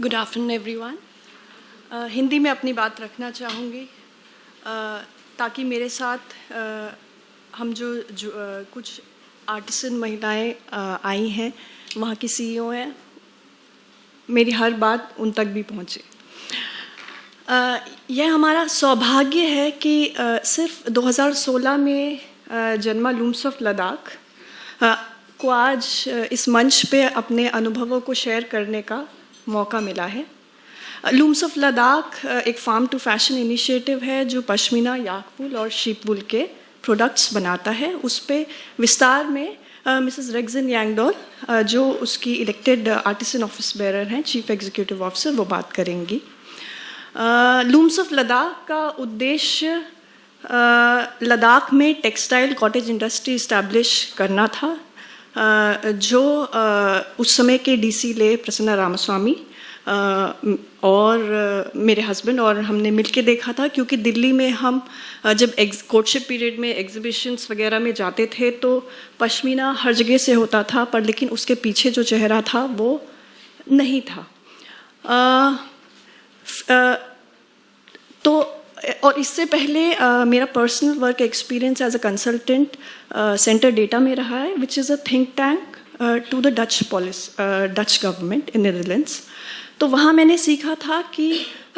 Good afternoon everyone. Hindi में अपनी बात रखना चाहूँगी ताकि मेरे साथ हम जो कुछ आर्टिसन महिलाएं आई हैं, वहाँ की सीईओ हैं, मेरी हर बात उन तक भी पहुँचे। यह हमारा सौभाग्य है कि सिर्फ 2016 में जन्मा लूम्स ऑफ लद्दाख को आज इस मंच पे अपने अनुभवों को शेयर करने का मौका मिला है। लूम्स ऑफ लद्दाख एक फार्म टू फैशन इनिशिएटिव है जो पश्मीना, याक वूल और शीप वूल के प्रोडक्ट्स बनाता है। उस पे विस्तार में मिसेस रेक्सिन यांगडोल जो उसकी इलेक्टेड आर्टिसन ऑफिस बेरर हैं, चीफ एग्जीक्यूटिव ऑफिसर, वो बात करेंगी। लूम्स ऑफ लद्दाख का उद्देश्य लद्दाख में टेक्सटाइल कॉटेज इंडस्ट्री इस्टेब्लिश करना था, जो उस समय के डीसी ले प्रसन्ना रामास्वामी और मेरे हस्बैंड और हमने मिलके देखा था। क्योंकि दिल्ली में हम जब कोर्टशिप पीरियड में एग्जीबिशंस वगैरह में जाते थे तो पश्मीना हर जगह से होता था, पर लेकिन उसके पीछे जो चेहरा था वो नहीं था। तो और इससे पहले मेरा personal work experience as a consultant centre data में रहा है, which is a think tank to the Dutch government in Netherlands. तो वहाँ मैंने सीखा था कि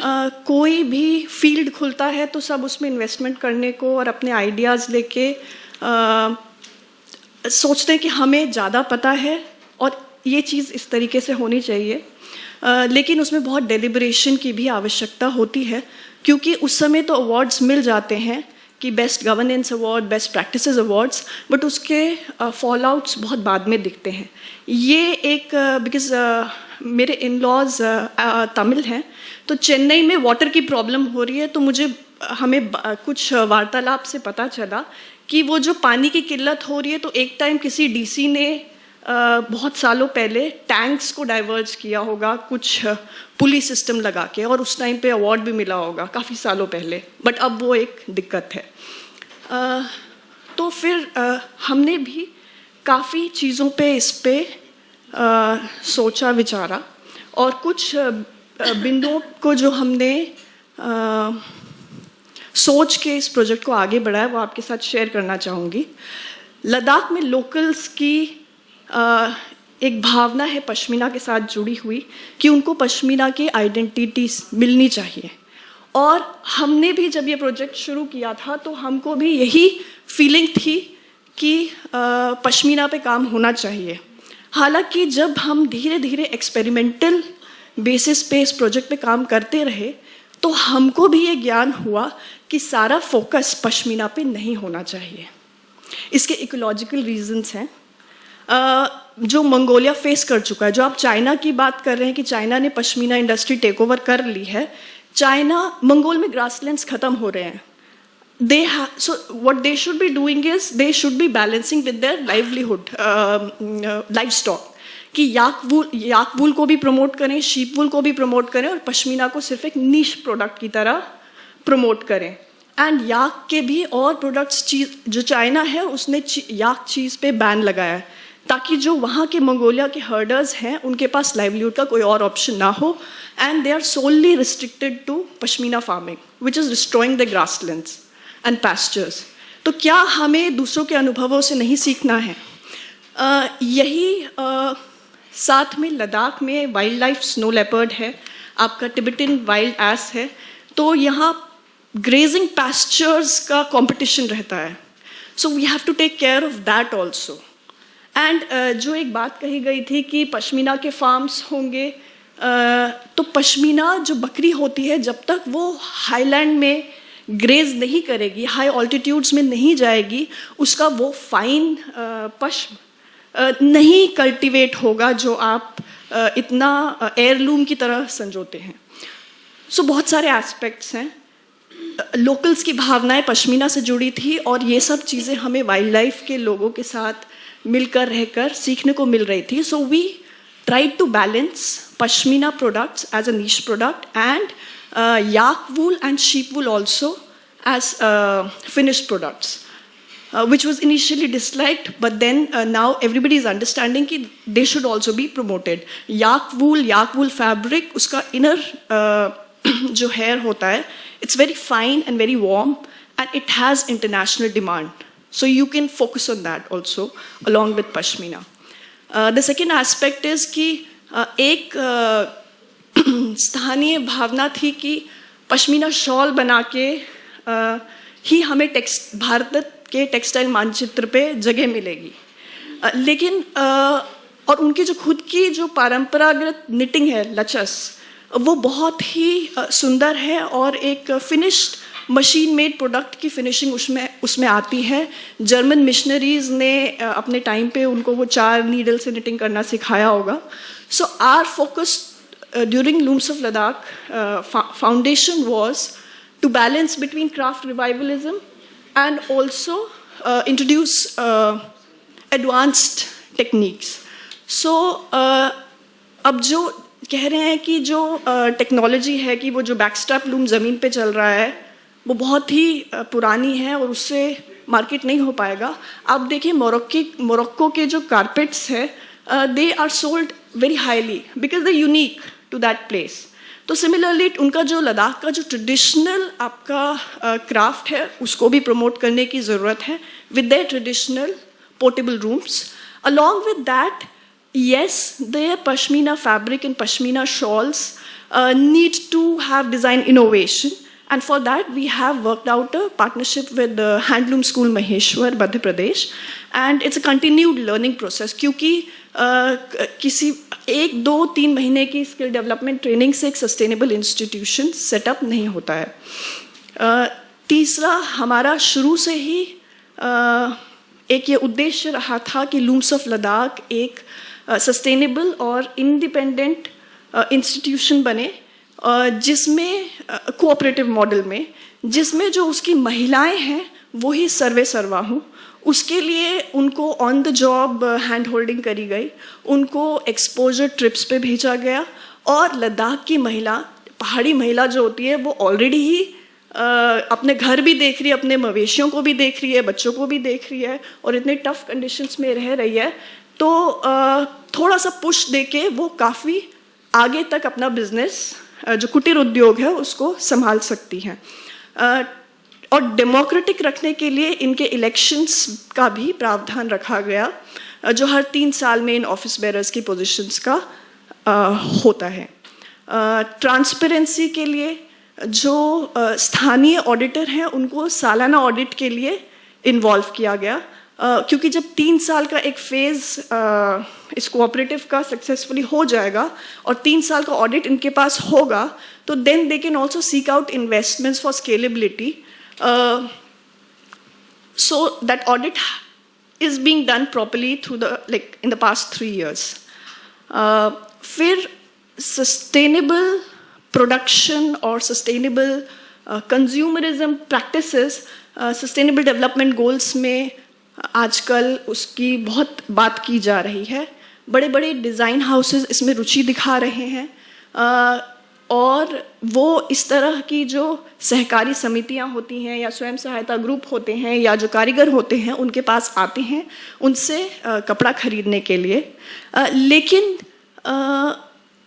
कोई भी फील्ड खुलता है तो सब उसमें इन्वेस्टमेंट करने को और अपने आइडियाज़ लेके सोचते हैं कि हमें ज़्यादा पता है और ये चीज़ इस तरीके से होनी चाहिए, लेकिन उसमें बहुत डेलिब्रेशन की भी आवश्यकता होती है। क्योंकि उस समय तो अवार्ड्स मिल जाते हैं कि best governance award, best practices awards, but उसके फॉलआउट्स बहुत बाद में दिखते हैं। ये एक बिकॉज मेरे इन लॉज तमिल हैं, तो चेन्नई में वाटर की प्रॉब्लम हो रही है, तो हमें कुछ वार्तालाप से पता चला कि वो जो पानी की किल्लत हो रही है, तो एक टाइम किसी डीसी ने बहुत सालों पहले टैंक्स को डाइवर्ज किया होगा कुछ पुली सिस्टम लगा के, और उस टाइम पे अवार्ड भी मिला होगा काफ़ी सालों पहले, बट अब वो एक दिक्कत है। तो फिर हमने भी काफ़ी चीज़ों पे इस पे सोचा विचारा, और कुछ बिंदुओं को जो हमने सोच के इस प्रोजेक्ट को आगे बढ़ाया वो आपके साथ शेयर करना चाहूँगी। लद्दाख में लोकल्स की एक भावना है पश्मीना के साथ जुड़ी हुई कि उनको पश्मीना की आइडेंटिटी मिलनी चाहिए, और हमने भी जब ये प्रोजेक्ट शुरू किया था तो हमको भी यही फीलिंग थी कि पश्मीना पे काम होना चाहिए। हालांकि जब हम धीरे धीरे एक्सपेरिमेंटल बेसिस पे इस प्रोजेक्ट पे काम करते रहे तो हमको भी ये ज्ञान हुआ कि सारा फोकस पश्मीना पे नहीं होना चाहिए। इसके इकोलॉजिकल रीजंस हैं जो मंगोलिया फेस कर चुका है। जो आप चाइना की बात कर रहे हैं कि चाइना ने पश्मीना इंडस्ट्री टेक ओवर कर ली है, मंगोल में ग्रासलैंड्स खत्म हो रहे हैं। So what they should be doing is they should be balancing with their livelihood, livestock, कि याक वूल को भी प्रमोट करें, शीप वूल को भी प्रमोट करें, और पश्मीना को सिर्फ एक नीश प्रोडक्ट की तरह प्रमोट करें। एंड याक के भी और प्रोडक्ट्स, चीज जो चाइना है उसने याक चीज़ पे बैन लगाया है ताकि जो वहाँ के मंगोलिया के हर्डर्स हैं उनके पास लाइवलीहुड का कोई और ऑप्शन ना हो, and they are solely restricted to pashmina farming which is destroying the grasslands and pastures. तो क्या हमें दूसरों के अनुभवों से नहीं सीखना है? यही साथ में लद्दाख में वाइल्ड लाइफ स्नो लेपर्ड है, आपका टिबेटन वाइल्ड एस है, तो यहाँ ग्रेजिंग पैस्चर्स का कंपटीशन रहता है। So we have to take care of that also. And जो एक बात कही गई थी कि पश्मीना के फार्म्स होंगे, तो पश्मीना जो बकरी होती है जब तक वो हाईलैंड में ग्रेज नहीं करेगी, हाई ऑल्टीट्यूड्स में नहीं जाएगी, उसका वो फाइन पश्म नहीं कल्टीवेट होगा जो आप इतना एयरलूम की तरह संजोते हैं। सो बहुत सारे एस्पेक्ट्स हैं। लोकल्स की भावनाएं पश्मीना से जुड़ी थी, और ये सब चीज़ें हमें वाइल्ड लाइफ के लोगों के साथ मिलकर रहकर सीखने को मिल रही थी। So we tried to balance pashmina products as a niche product and yak wool and sheep wool also as finished products. which was initially disliked, but then now everybody is understanding कि they should also be promoted. Yak wool fabric, उसका inner जो hair होता है, it's very fine and very warm, and it has international demand. So you can focus on that also along with pashmina. The second aspect is कि एक स्थानीय भावना थी कि pashmina shawl बना के ही हमें भारत के टेक्सटाइल मानचित्र पे जगह मिलेगी, लेकिन और उनकी जो खुद की जो परंपरागत निटिंग है लचस, वो बहुत ही सुंदर है और एक फिनिश्ड मशीन मेड प्रोडक्ट की फिनिशिंग उसमें आती है. जर्मन मिशनरीज ने अपने टाइम पे उनको वो 4 नीडल से निटिंग करना सिखाया होगा. So our focus during Looms of Ladakh Foundation was to balance between craft revivalism and also introduce advanced techniques. So अब जो कह रहे हैं कि जो टेक्नोलॉजी है कि वो जो बैकस्ट्रैप लूम ज़मीन पे चल रहा है वो बहुत ही पुरानी है और उससे मार्केट नहीं हो पाएगा. आप देखिए मोरक्को के जो कारपेट्स है they are sold very highly because they unique to that place. तो सिमिलरली उनका जो लद्दाख का जो ट्रेडिशनल आपका क्राफ्ट है उसको भी प्रमोट करने की ज़रूरत है with their traditional portable rooms. Along with that, yes, their pashmina fabric and pashmina shawls need to have design innovation, and for that we have worked out a partnership with the Handloom School Maheshwar, Madhya Pradesh, and it's a continued learning process क्योंकि किसी 1-2-3 महीने की skill development training से एक sustainable institution setup नहीं होता है. तीसरा, हमारा शुरू से ही एक ये उद्देश्य रहा था कि लूम्स ऑफ लद्दाख एक सस्टेनेबल और इंडिपेंडेंट इंस्टीट्यूशन बने जिसमें कोऑपरेटिव मॉडल में, जिसमें जो उसकी महिलाएं हैं वो ही सर्वे सर्वा हों. उसके लिए उनको on the job hand holding करी गई, उनको एक्सपोजर ट्रिप्स पे भेजा गया, और लद्दाख की महिला, पहाड़ी महिला जो होती है वो ऑलरेडी ही अपने घर भी देख रही है, अपने मवेशियों को भी देख रही है, बच्चों को भी देख रही है और इतने टफ कंडीशंस में रह रही है. तो थोड़ा सा पुश देके वो काफ़ी आगे तक अपना बिजनेस जो कुटीर उद्योग है उसको संभाल सकती हैं. और डेमोक्रेटिक रखने के लिए इनके इलेक्शंस का भी प्रावधान रखा गया जो हर 3 साल में इन ऑफिस बेरर्स की पोजीशंस का होता है. ट्रांसपेरेंसी के लिए जो स्थानीय ऑडिटर हैं उनको सालाना ऑडिट के लिए इन्वॉल्व किया गया, क्योंकि जब 3 साल का एक फेज़ इस कोऑपरेटिव का सक्सेसफुली हो जाएगा और 3 साल का ऑडिट इनके पास होगा तो then they can also seek out investments for scalability. So that audit is being done properly through in the past 3 years. फिर sustainable production or sustainable consumerism practices, sustainable development goals में आजकल उसकी बहुत बात की जा रही है. बड़े बड़े डिज़ाइन हाउसेस इसमें रुचि दिखा रहे हैं और वो इस तरह की जो सहकारी समितियां होती हैं या स्वयं सहायता ग्रुप होते हैं या जो कारीगर होते हैं उनके पास आते हैं उनसे कपड़ा खरीदने के लिए, लेकिन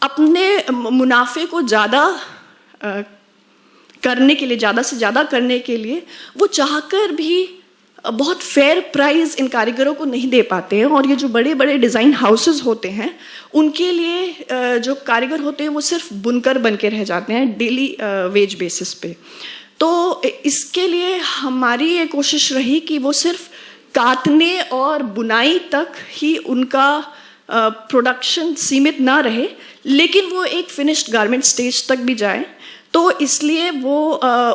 अपने मुनाफे को ज़्यादा करने के लिए, ज़्यादा से ज़्यादा करने के लिए वो चाहकर भी बहुत फेयर प्राइस इन कारीगरों को नहीं दे पाते हैं. और ये जो बड़े बड़े डिज़ाइन हाउसेस होते हैं उनके लिए जो कारीगर होते हैं वो सिर्फ बुनकर बन के रह जाते हैं डेली वेज बेसिस पे. तो इसके लिए हमारी ये कोशिश रही कि वो सिर्फ काटने और बुनाई तक ही उनका प्रोडक्शन सीमित ना रहे, लेकिन वो एक फिनिश्ड गारमेंट स्टेज तक भी जाए. तो इसलिए वो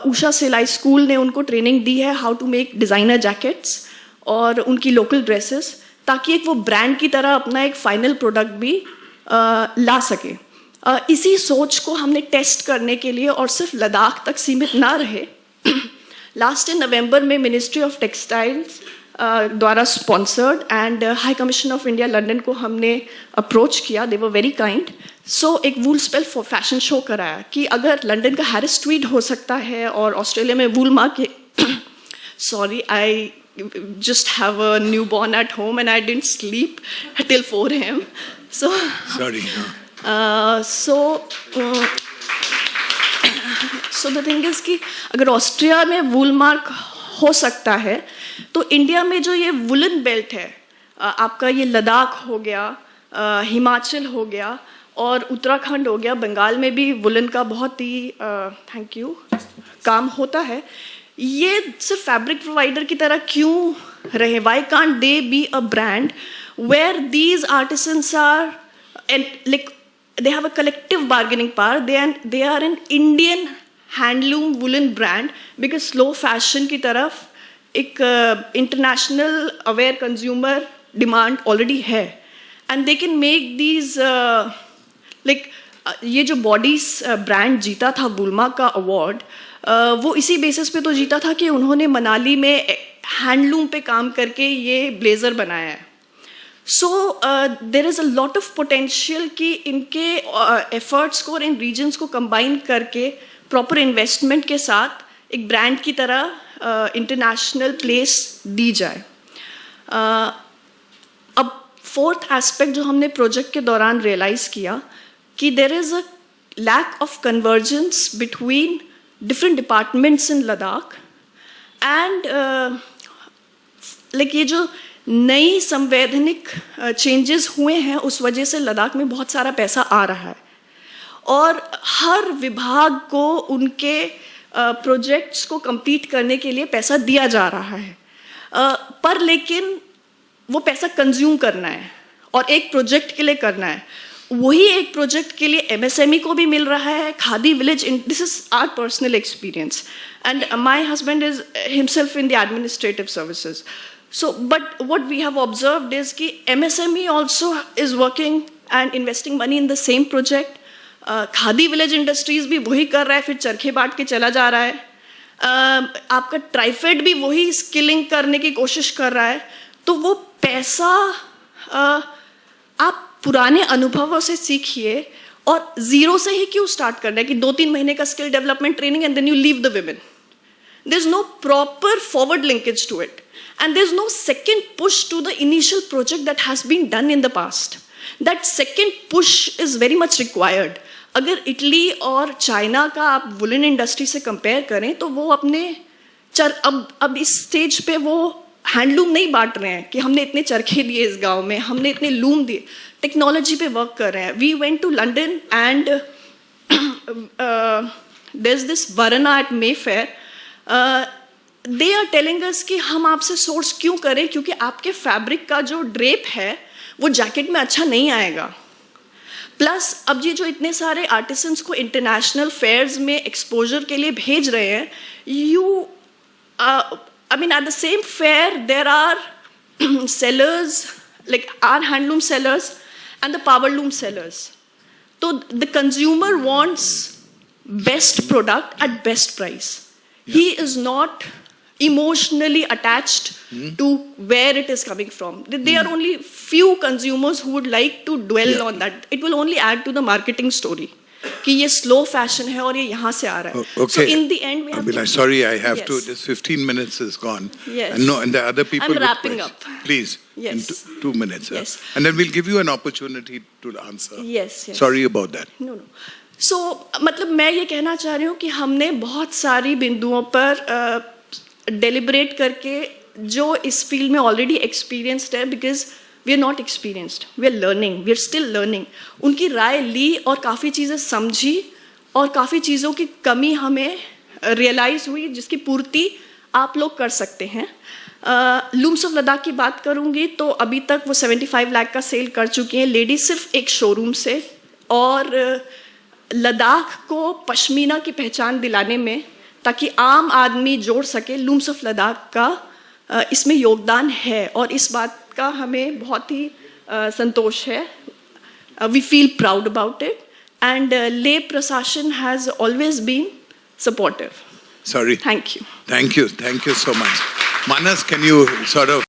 उषा सिलाई स्कूल ने उनको ट्रेनिंग दी है how to make designer jackets और उनकी लोकल ड्रेसेस, ताकि एक वो ब्रांड की तरह अपना एक फाइनल प्रोडक्ट भी ला सके. इसी सोच को हमने टेस्ट करने के लिए और सिर्फ लद्दाख तक सीमित ना रहे, लास्ट नवंबर में मिनिस्ट्री ऑफ टेक्सटाइल्स द्वारा sponsored and high commission of India London को हमने अप्रोच किया. दे वर वेरी काइंड. सो एक वूल स्पेल फैशन शो कराया कि अगर लंदन का हैरिस ट्वीड हो सकता है और ऑस्ट्रेलिया में Woolmark sorry I just have a newborn at home and I didn't sleep till 4 a.m. So sorry. So the thing is कि अगर ऑस्ट्रिया में वूल मार्क हो सकता है तो इंडिया में जो ये वुलन बेल्ट है, आपका ये लद्दाख हो गया, हिमाचल हो गया और उत्तराखंड हो गया, बंगाल में भी वुलन का बहुत ही थैंक यू काम होता है। ये सिर्फ फैब्रिक प्रोवाइडर की तरह क्यों रहे? Why can't they be a brand where these artisans are like they have a collective bargaining power, they are an Indian handloom woolen brand, because slow fashion की तरफ एक international aware consumer demand already है, and they can make these like ये जो bodies brand जीता था वुलमा का award, वो इसी बेसिस पे तो जीता था कि उन्होंने मनाली में हैंडलूम पे काम करके ये ब्लेजर बनाया है। So there is a lot of potential कि इनके एफर्ट्स को और इन रीजन्स को कंबाइन करके प्रॉपर इन्वेस्टमेंट के साथ एक ब्रांड की तरह इंटरनेशनल प्लेस दी जाए। अब फोर्थ एस्पेक्ट जो हमने प्रोजेक्ट के दौरान रियलाइज़ किया कि there is a lack of convergence between different departments in Ladakh and like ये जो नई संवैधानिक चेंजेस हुए हैं उस वजह से लद्दाख में बहुत सारा पैसा आ रहा है और हर विभाग को उनके प्रोजेक्ट्स को कंप्लीट करने के लिए पैसा दिया जा रहा है, पर लेकिन वो पैसा कंज्यूम करना है और एक प्रोजेक्ट के लिए करना है। वही एक प्रोजेक्ट के लिए एमएसएमई को भी मिल रहा है, khadi village in this is our personal experience and my husband is himself in the administrative services. So, but what we have observed is कि MSME also is working and investing money in the same project. Khadi village industries भी वही कर रहा है, फिर चरखे बांट के चला जा रहा है। आपका ट्राइफेड भी वही स्किलिंग करने की कोशिश कर रहा है। तो वो पैसा आप पुराने अनुभवों से सीखिए और जीरो से ही क्यों स्टार्ट करना है कि 2-3 महीने का skill development training and then you leave the women. There is no proper forward linkage to it and there's no second push to the initial project that has been done in the past. That second push is very much required. अगर Italy और China का आप woollen industry से compare करें तो वो अपने अब इस स्टेज पे वो हैंडलूम नहीं बांट रहे हैं कि हमने इतने चरखे दिए इस गांव में, हमने इतने लूम दिए, टेक्नोलॉजी पे वर्क कर रहे हैं। We went to London and there is this वरना at Mayfair, they are telling us कि हम आपसे सोर्स क्यों करें, क्योंकि आपके फैब्रिक का जो ड्रेप है वो जैकेट में अच्छा नहीं आएगा। प्लस अब ये जो इतने सारे आर्टिसंस को इंटरनेशनल फेयर्स में एक्सपोजर के लिए भेज रहे हैं, you I mean at the same fair there are sellers like are handloom sellers and the powerloom sellers. तो the consumer wants best product at best price. He is not emotionally attached to where it is coming from. There are only few consumers who would like to dwell on that. It will only add to the marketing story कि ये slow fashion है और ये यहाँ से आ रहा है. Okay. So in the end we have to... Sorry, I have to. This 15 minutes is gone. Yes. And the other people. I'm wrapping up. Please. Yes. In 2 minutes. Yes. And then we'll give you an opportunity to answer. Yes. Sorry about that. No. So, मतलब मैं ये कहना चाह रही हूँ कि हमने बहुत सारी बिंदुओं पर डेलिब्रेट करके जो इस फील्ड में ऑलरेडी एक्सपीरियंस्ड है, because we are not experienced, we are learning, we are still learning, उनकी राय ली और काफ़ी चीज़ें समझी और काफ़ी चीज़ों की कमी हमें रियलाइज़ हुई जिसकी पूर्ति आप लोग कर सकते हैं। लूम्स ऑफ लद्दाख की बात करूँगी तो अभी तक वो 75 लाख का सेल कर चुकी हैं लेडीज सिर्फ एक शोरूम से, और लद्दाख को पश्मीना की पहचान दिलाने में ताकि आम आदमी जोड़ सके, लूम्स ऑफ लद्दाख का इसमें योगदान है और इस बात का हमें बहुत ही संतोष है। We feel proud about it and Leh प्रशासन has always been supportive. Sorry. Thank you. Thank you so much. Manas, can you sort of